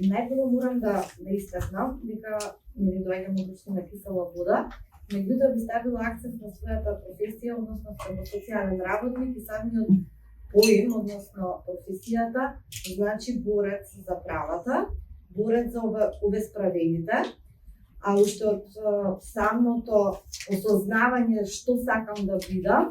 најпрво морам да истакнам дека не доаѓам од општина Кисела Вода, меѓутоа би ставила акцент на својата професија, односно како социјален работник и самиот поим, односно професијата, значи борец за правата, борец за обесправените, а уште од самото осознавање што сакам да бидам,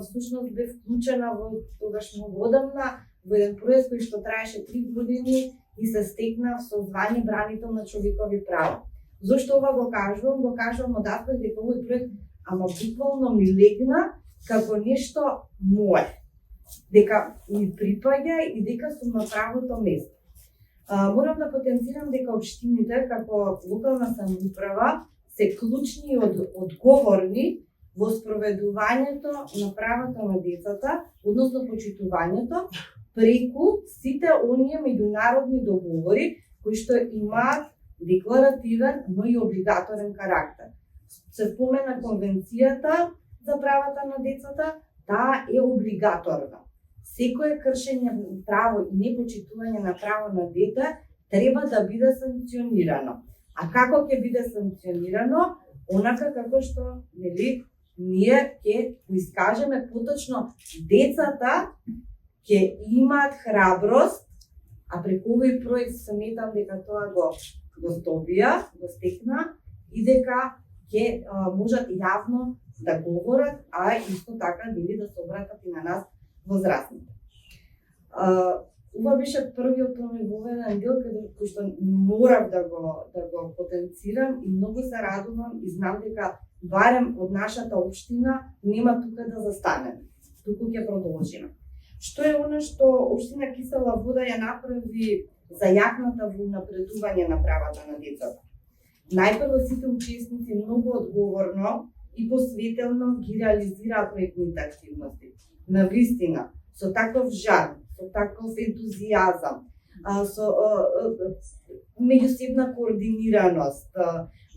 всушност бев вклучена во тогаш многу одамна во еден проект кој што траеше 3 години и се стекнав со звание бранител на човекови права. Зошто ова го кажувам? Го кажувам од аспект дека овој проект ама буквално ми легна како нешто мое, дека ми припаѓа и дека сум на правото место. Морам да потенцирам дека општините како локална самоуправа се клучни и одговорни во спроведувањето на правата на децата, односно почитувањето, преку сите оние меѓународни договори кои што имаат декларативен, но и облигаторен карактер. Се спомена Конвенцијата за правата на децата, таа е облигаторна. Секое кршење право и непочитување на право на дете треба да биде санкционирано. А како ќе биде санкционирано? Онака како што ние ќе го искажеме поточно децата ќе имаат храброст, а преку овој проект сметам дека тоа го добија, го стекна и дека ќе можат јавно да говорат, а исто така да се обратат и на нас возрастните. Ова беше првиот воведен дел кој што морав да го потенцирам и многу се радувам и знам дека барем од нашата општина нема тука да застанеме, туку ќе продолжиме. Што е она што општина Кисела Вода ја направи за јакната во напредување на правата на децата? Најпрво сите учесници многу одговорно и посветено ги реализираа проектните активности. Навистина, со таков жар, со таков ентузијазам, со меѓусебна координираност,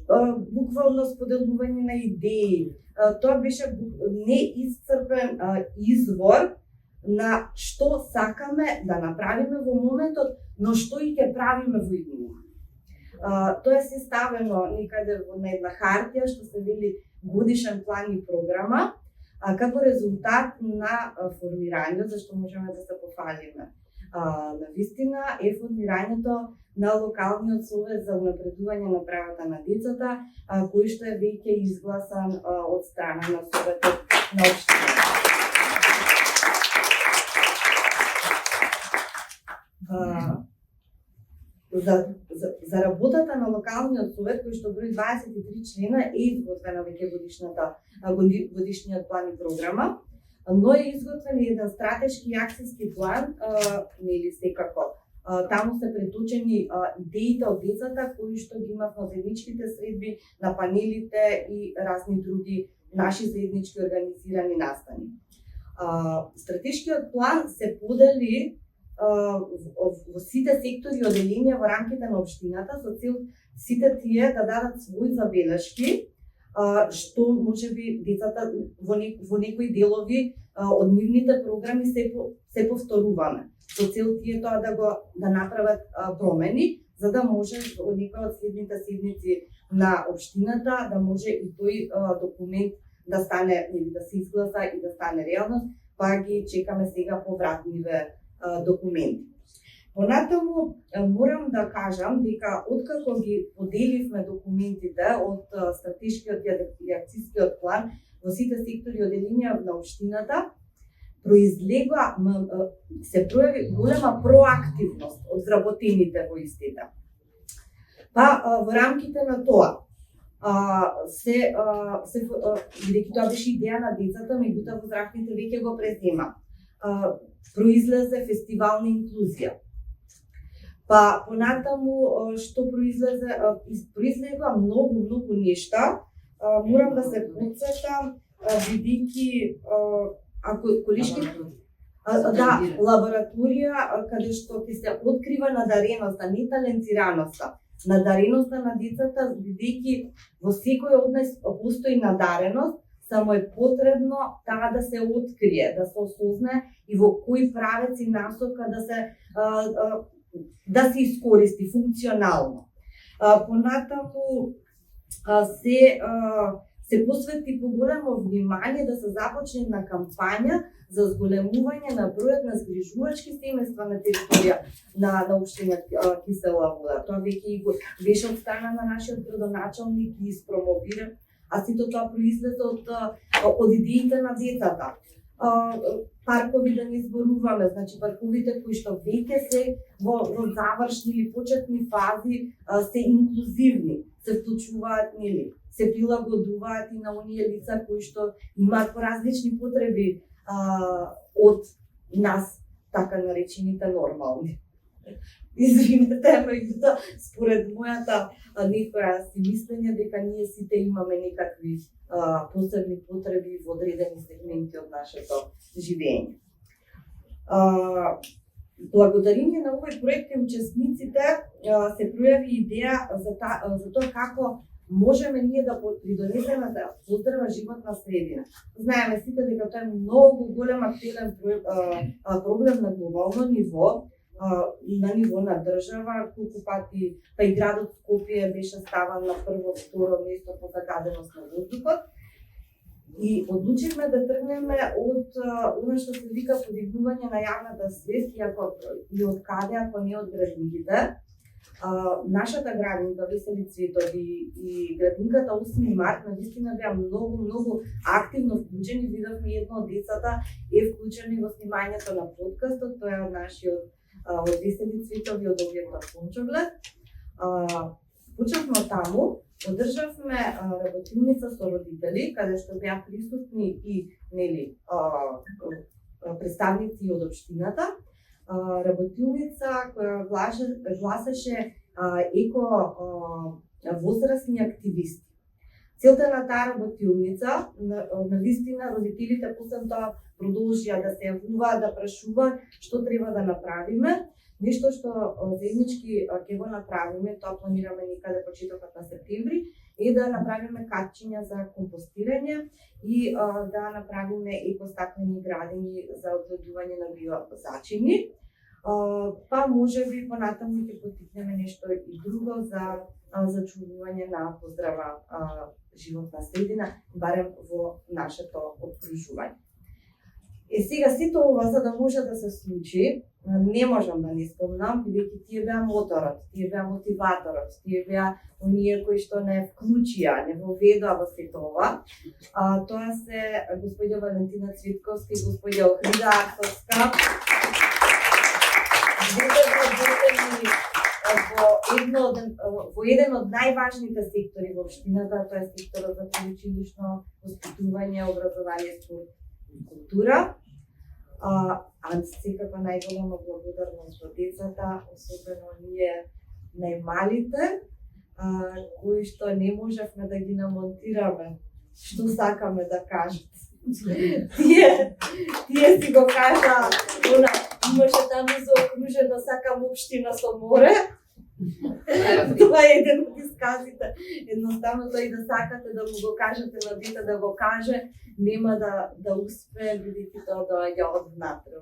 буквално споделување на идеи. Тоа беше неисцрпен извор на што сакаме да направиме во моментот, но што и ќе правиме во иднина. Тоа е ставено некаде на една хартија што се вели годишен план и програма, како резултат на формирање, зашто можеме да се пофалиме. Навистина е формирањето на локалниот совет за унапредување на правата на децата, кој што е веќе изгласан од страна на советот на општината. За работата на локалниот совет, кој што брои 23 члена, е изготвена веќе годишниот план и програма, но е изготвен и еден стратешки и акцијски план, нели секако. Таму се преточени идеите од децата кои што ги имав на заедничките средби, на панелите и разни други наши заеднички организирани настани. Стратешкиот план се подели во сите сектори и оделенија во рамките на општината со цел сите тие да дадат своји забелешки, што можеби децата во некои делови од нивните програми се повторуваме. Со цел тие тоа да направат промени, за да може од некоја од следните седмици на општината да може и тој документ да стане, да се изгласа и да стане реалност, па ги чекаме сега повратниве документи. Понатаму морам да кажам дека откако ги поделивме документите од стратешкиот и акцијскиот план во сите сектори и оделенија на општината, се пројави голема проактивност од вработените во истите. Па во рамките на тоа бидејќи тоа беше идеја на децата, меѓутоа возрастните веќе го презема. Произлезе фестивал на инклузија. Па понатаму што произлега многу нешта. Морам да се потсетам бидејќи колишки лабораторија каде што ќе се открива надареноста, не талентираноста, надареноста на децата, бидејќи во секој од нас постои надареност, само е потребно таа да се открие, да се осознае и во кој правец и насока да се да се искористи функционално. Понатаму се посвети поголемо внимание да се започне на кампања за зголемување на бројот на згрижувачки семејства на територија на општина Кисела Вода. Тоа веќе беше од страна на нашиот градоначалник и испромовира, а сите тоа произлезе од идеите на децата. Паркови да не зборуваме, значи парковите кои што веќе се во завршни или почетни фази се инклузивни, се вклучуваат нели, се прилагодуваат и на оние лица кои што имаат поразлични потреби од нас, така наречените нормални. Извинете, меѓутоа, според мојата некоја си мислење дека ние сите имаме некакви посебни потреби во одредени сегменти од нашето живење. Благодарение на овој проект и учесниците се пројави идеја за тоа како можеме ние да придонесеме да поздрава животна средина. Знаеме сите дека тоа е многу голем актуелен проблем на глобално ниво, на ниво на држава, колку пати па и градот Скопје беше ставан на прво, второ место по загаденост на воздухот. И одлучивме да тргнеме од она што се вика подигнување на јавната свест и од каде, ако не од градниките. Нашата градинка Весели Цветови и градинката 8 март навистина беа многу активно вклучени. Видовме едно од децата е вклучено во снимањето на подкастот, тоа е од нашиот од Весели Цветови од објектот Сончоглед. Почнавме таму, одржавме работилница со родители, каде што беа присутни и нели представници од општината. Работилница која гласеше еко возрастни активисти. Целта на таа работилница, навистина родителите после тоа продолжија да се јавуваат, да прашуваат што треба да направиме. Нешто што заеднички ќе го направиме, тоа планираме некаде почетокот на септември, е да направиме катчиња за компостирање и да направиме екостаклени градини за одгледување на биозачини. Па можеби понатаму ќе поттикнеме нешто и друго за зачувување на поздрава животна средина, барем во нашето окружување. Сега сите ова за да може да се случи, не можам да не спомнам, бидејќи тие беа моторот, тие беа мотиваторот, тие беа оние кои што не вклучија, не воведоа во сето ова. Тоа се господја Валентина Цвитковска и господја Охрида Арцовска. Во еден од најважните сектори во општината, тоа е секторот за предучилишно воспитување, образование, спорт и култура. Секако најголема благодарност до децата, особено ние најмалите, кои што не можевме да ги намонтираме што сакаме да кажат. Тие си го кажа, имаше таму заокружено сакам општина со море. Тоа е еден од исказите. Едноставно тој да сакате да му го кажете на дете да го каже, нема да успее, бидејќи тоа доаѓа од внатре.